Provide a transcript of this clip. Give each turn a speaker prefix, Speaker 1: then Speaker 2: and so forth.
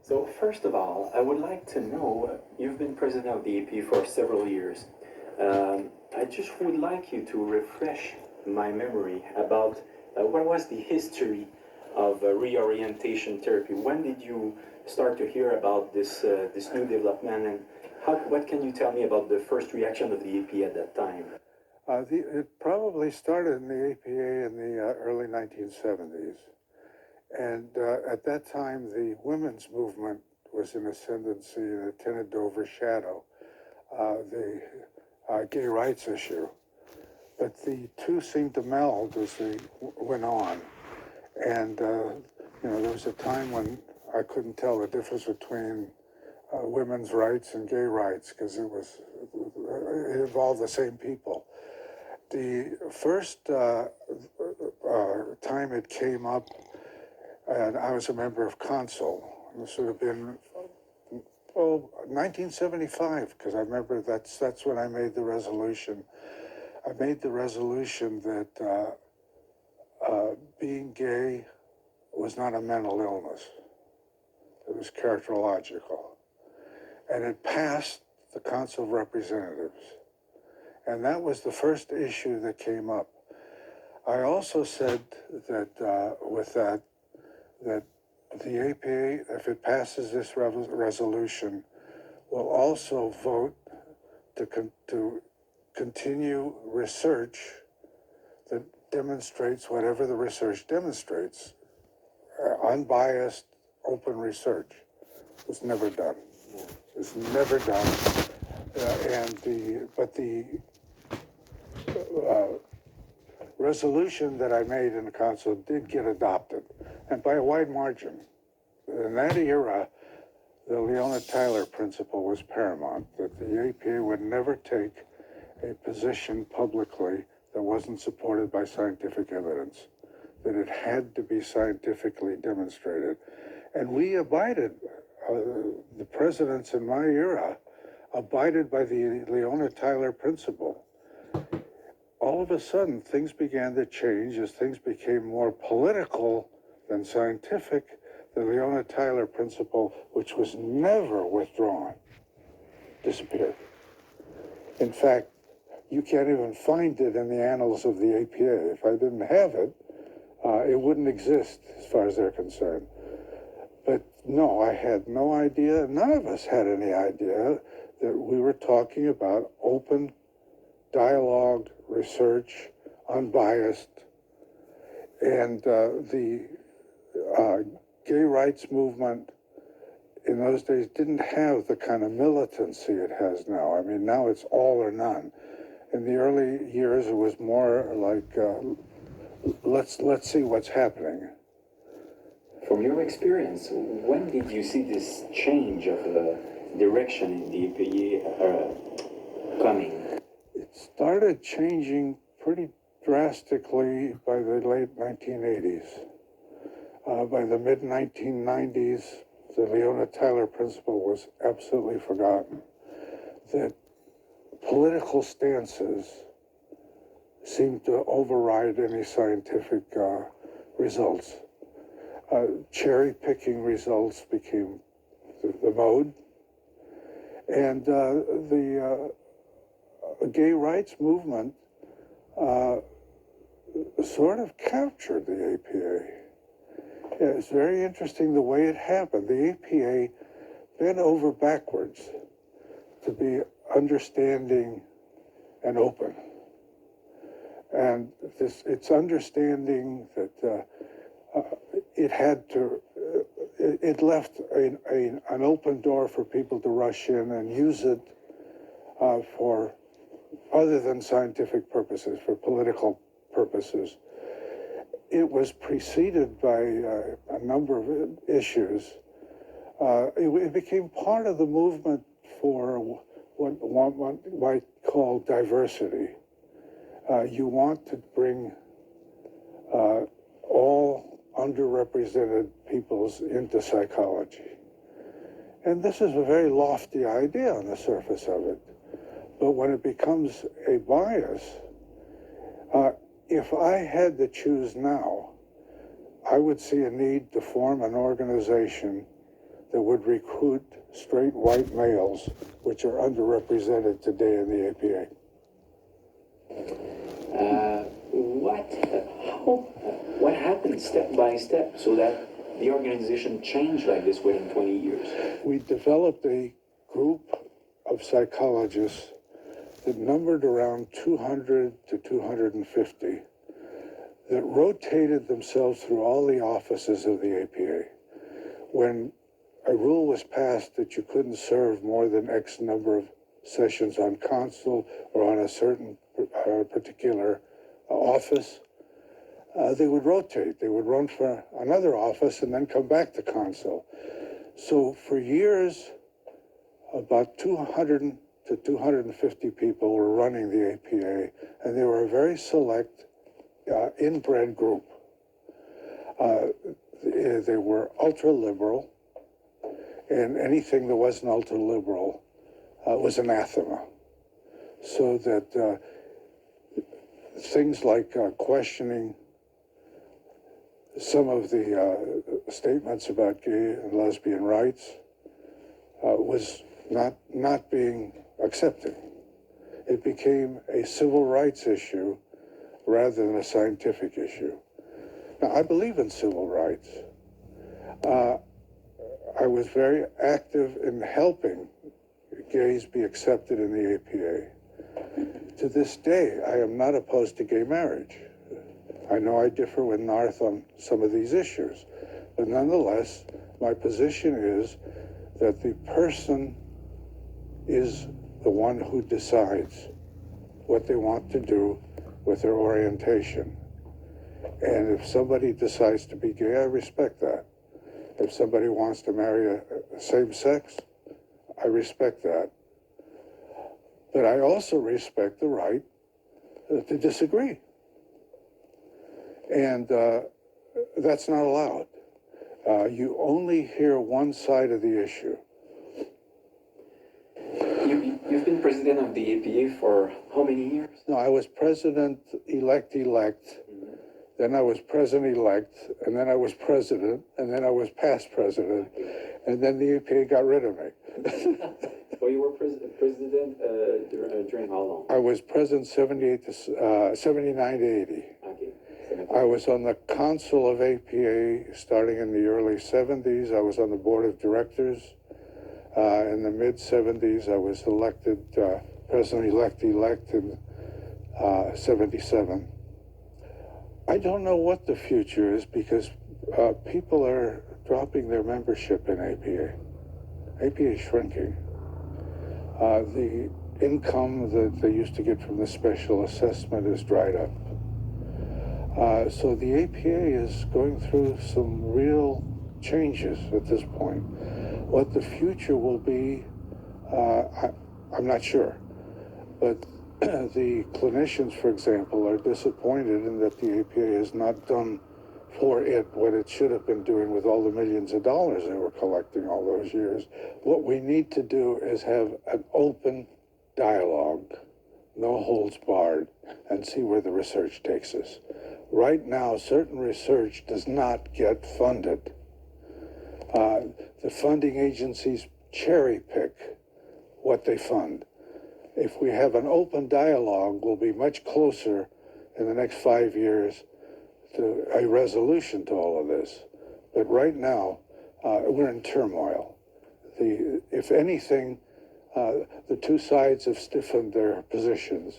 Speaker 1: So first of all, I would like to know, you've been president of the AP for several years. I just would like you to refresh my memory about what was the history of reorientation therapy. When did you start to hear about this new development, and what can you tell me about the first reaction of the AP at that time?
Speaker 2: It probably started in the APA in the early 1970s. And at that time, the women's movement was in ascendancy and it tended to overshadow the gay rights issue. But the two seemed to meld as they went on. And, there was a time when I couldn't tell the difference between women's rights and gay rights because it involved the same people. The first time it came up, and I was a member of consul. This would have been 1975, because I remember that's when I made the resolution. I made the resolution that being gay was not a mental illness. It was characterological. And it passed the Council of Representatives. And that was the first issue that came up. I also said that with that the APA, if it passes this resolution, will also vote to continue research that demonstrates whatever the research demonstrates. Unbiased, open research was never done. It was never done. But the resolution that I made in the council did get adopted, and by a wide margin. In that era, the Leona Tyler principle was paramount, that the APA would never take a position publicly that wasn't supported by scientific evidence, that it had to be scientifically demonstrated. And we abided, the presidents in my era abided by the Leona Tyler principle. All of a sudden, things began to change as things became more political than scientific. The Leona Tyler principle, which was never withdrawn, disappeared. In fact, you can't even find it in the annals of the APA. If I didn't have it, it wouldn't exist as far as they're concerned. But no, I had no idea, none of us had any idea that we were talking about open dialogue, research, unbiased, and the gay rights movement in those days didn't have the kind of militancy it has now. I mean, now it's all or none. In the early years, it was more like, let's see what's happening.
Speaker 1: From your experience, when did you see this change of direction in the APA coming?
Speaker 2: It started changing pretty drastically by the late 1980s. By the mid-1990s, the Leona Tyler principle was absolutely forgotten. That political stances seemed to override any scientific results. Cherry-picking results became the mode. And the gay rights movement sort of captured the APA. It's very interesting the way it happened. The APA bent over backwards to be understanding and open. And it's understanding that it had to, it left an open door for people to rush in and use it for other than scientific purposes, for political purposes. It was preceded by a number of issues. It became part of the movement for what one might call diversity. You want to bring all underrepresented peoples into psychology. And this is a very lofty idea on the surface of it. But when it becomes a bias, if I had to choose now, I would see a need to form an organization that would recruit straight white males, which are underrepresented today in the APA.
Speaker 1: What happened step by step so that the organization changed like this within 20 years?
Speaker 2: We developed a group of psychologists that numbered around 200 to 250 that rotated themselves through all the offices of the APA. When a rule was passed that you couldn't serve more than X number of sessions on consul or on a certain particular office, they would rotate. They would run for another office and then come back to consul. So for years, about 200 to 250 people were running the APA, and they were a very select, inbred group. They were ultra-liberal, and anything that wasn't ultra-liberal was anathema. So that things like questioning some of the statements about gay and lesbian rights was not being accepted. It became a civil rights issue rather than a scientific issue. Now, I believe in civil rights. I was very active in helping gays be accepted in the APA. To this day, I am not opposed to gay marriage. I know I differ with Narth on some of these issues, but nonetheless, my position is that the person is the one who decides what they want to do with their orientation. And if somebody decides to be gay, I respect that. If somebody wants to marry a same sex, I respect that. But I also respect the right to disagree. And that's not allowed. You only hear one side of the issue.
Speaker 1: You've been president of the APA for how many years?
Speaker 2: No, I was president-elect, then I was president-elect, and then I was president, and then I was past president, and then the APA got rid of me.
Speaker 1: Well, you were president during how long?
Speaker 2: I was president 79 to 80.
Speaker 1: Okay.
Speaker 2: I was on the council of APA starting in the early 70s. I was on the board of directors. In the mid-70s, I was elected president-elect in 77. I don't know what the future is because people are dropping their membership in APA. APA is shrinking. The income that they used to get from the special assessment is dried up. So the APA is going through some real changes at this point. What the future will be, I'm not sure. But the clinicians, for example, are disappointed in that the APA has not done for it what it should have been doing with all the millions of dollars they were collecting all those years. What we need to do is have an open dialogue, no holds barred, and see where the research takes us. Right now, certain research does not get funded. The funding agencies cherry pick what they fund. If we have an open dialogue, we'll be much closer in the next 5 years to a resolution to all of this. But right now, we're in turmoil. If anything, the two sides have stiffened their positions.